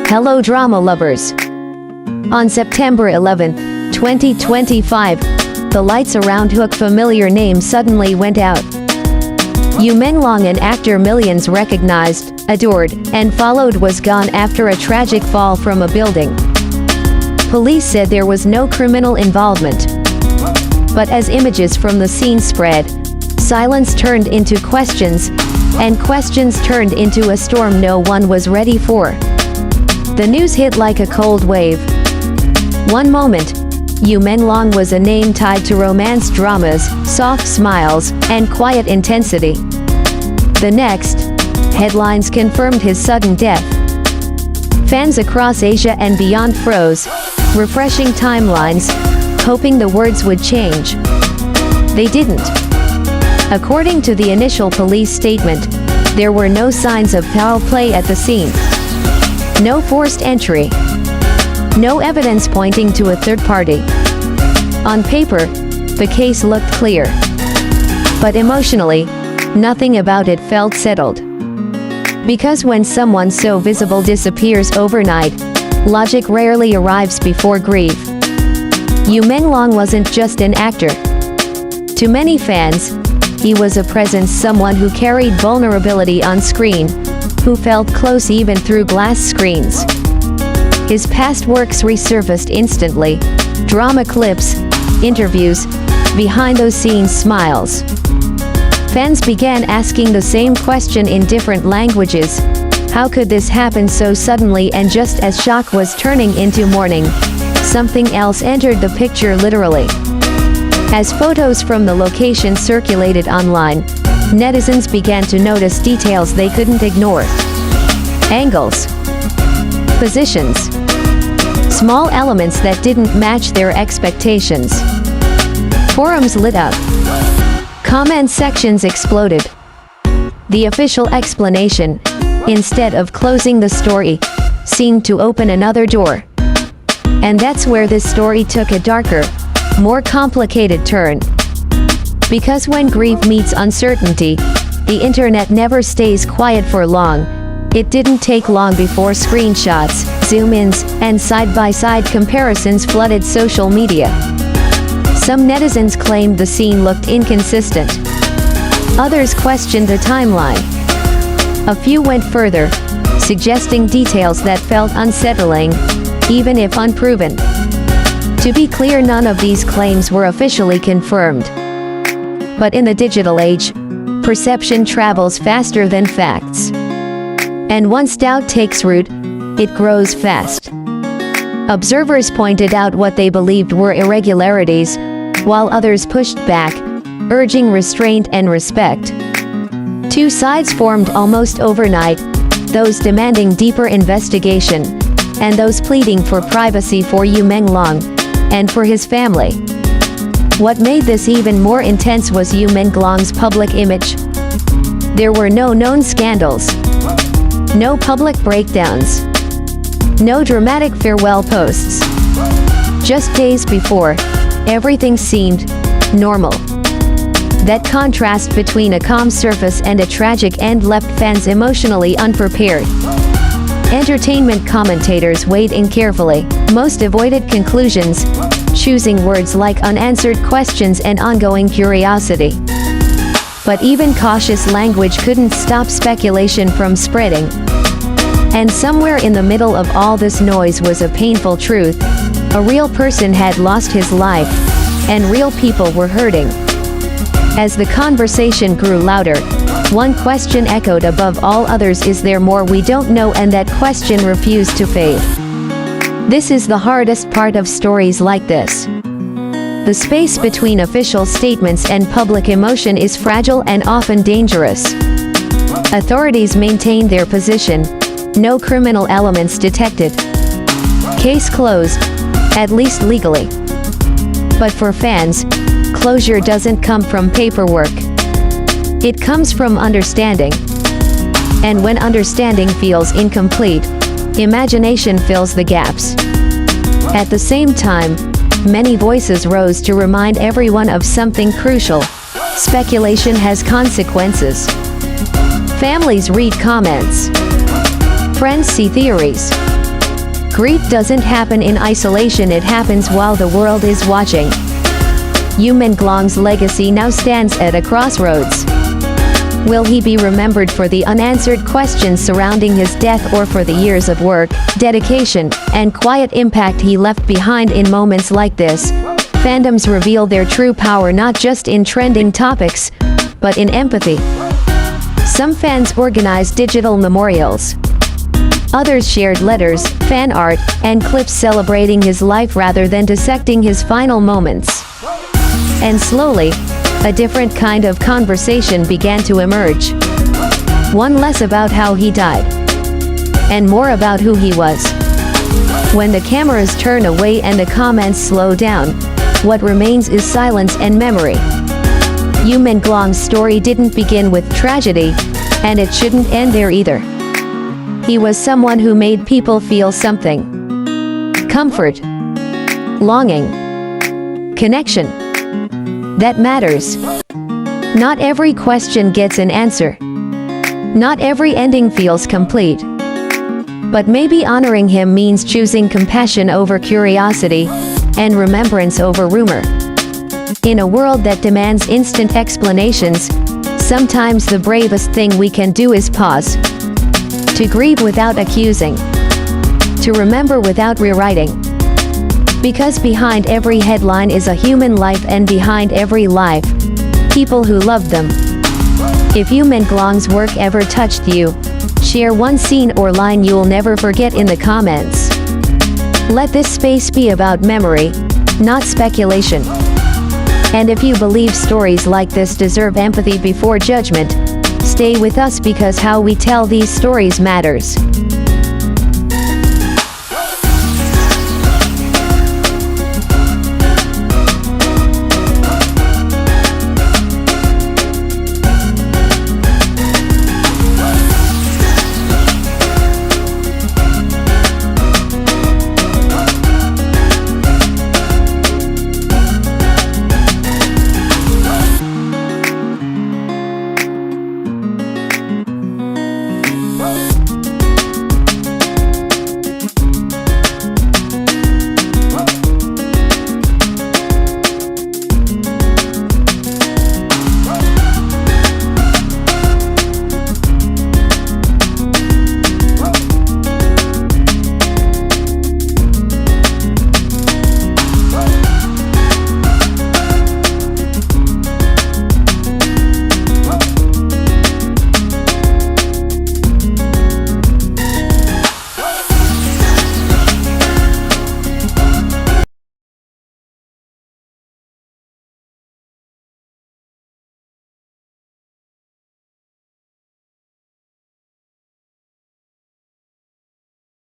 Hello drama lovers. On September 11, 2025, the lights around Hook familiar name suddenly went out. Menglong, an actor millions recognized, adored, and followed, was gone after a tragic fall from a building. Police said there was no criminal involvement. But as images from the scene spread, silence turned into questions, and questions turned into a storm no one was ready for. The news hit like a cold wave. One moment, Menglong was a name tied to romance dramas, soft smiles, and quiet intensity. The next, headlines confirmed his sudden death. Fans across Asia and beyond froze, refreshing timelines, hoping the words would change. They didn't. According to the initial police statement, there were no signs of foul play at the scene. No forced entry. No evidence pointing to a third party. On paper, the case looked clear. But emotionally, nothing about it felt settled. Because when someone so visible disappears overnight, logic rarely arrives before grief. Menglong wasn't just an actor. To many fans, he was a presence, someone who carried vulnerability on screen, who felt close even through glass screens. His past works resurfaced instantly: drama clips, interviews, behind-the-scenes smiles. Fans began asking the same question in different languages. How could this happen so suddenly? And just as shock was turning into mourning, something else entered the picture, literally. As photos from the location circulated online, netizens began to notice details they couldn't ignore. Angles, positions, small elements that didn't match their expectations. Forums lit up. Comment sections exploded. The official explanation, instead of closing the story, seemed to open another door. And that's where this story took a darker, more complicated turn. Because when grief meets uncertainty, the internet never stays quiet for long. It didn't take long before screenshots, zoom-ins, and side-by-side comparisons flooded social media. Some netizens claimed the scene looked inconsistent. Others questioned the timeline. A few went further, suggesting details that felt unsettling, even if unproven. To be clear, none of these claims were officially confirmed. But in the digital age, perception travels faster than facts. And once doubt takes root, it grows fast. Observers pointed out what they believed were irregularities, while others pushed back, urging restraint and respect. Two sides formed almost overnight, those demanding deeper investigation, and those pleading for privacy for Menglong, and for his family. What made this even more intense was Menglong's public image. There were no known scandals. No public breakdowns. No dramatic farewell posts. Just days before, everything seemed normal. That contrast between a calm surface and a tragic end left fans emotionally unprepared. Entertainment commentators weighed in carefully. Most avoided conclusions, choosing words like unanswered questions and ongoing curiosity. But even cautious language couldn't stop speculation from spreading. And somewhere in the middle of all this noise was a painful truth. A real person had lost his life, and real people were hurting. As the conversation grew louder, one question echoed above all others: is there more we don't know? And that question refused to fade. This is the hardest part of stories like this. The space between official statements and public emotion is fragile and often dangerous. Authorities maintained their position. No criminal elements detected. Case closed, at least legally. But for fans, closure doesn't come from paperwork. It comes from understanding. And when understanding feels incomplete, imagination fills the gaps. At the same time, many voices rose to remind everyone of something crucial: speculation has consequences. Families read comments. Friends see theories. Grief doesn't happen in isolation, it happens while the world is watching. Menglong's legacy now stands at a crossroads. Will he be remembered for the unanswered questions surrounding his death, or for the years of work, dedication, and quiet impact he left behind? In moments like this, fandoms reveal their true power not just in trending topics, but in empathy. Some fans organized digital memorials. Others shared letters, fan art, and clips celebrating his life rather than dissecting his final moments. And slowly, a different kind of conversation began to emerge. One less about how he died, and more about who he was. When the cameras turn away and the comments slow down, what remains is silence and memory. Menglong's story didn't begin with tragedy, and it shouldn't end there either. He was someone who made people feel something. Comfort, longing, connection. That matters. Not every question gets an answer. Not every ending feels complete. But maybe honoring him means choosing compassion over curiosity, and remembrance over rumor. In a world that demands instant explanations, sometimes the bravest thing we can do is pause. To grieve without accusing. To remember without rewriting. Because behind every headline is a human life, and behind every life, people who loved them. If Menglong's work ever touched you, share one scene or line you'll never forget in the comments. Let this space be about memory, not speculation. And if you believe stories like this deserve empathy before judgment, stay with us, because how we tell these stories matters.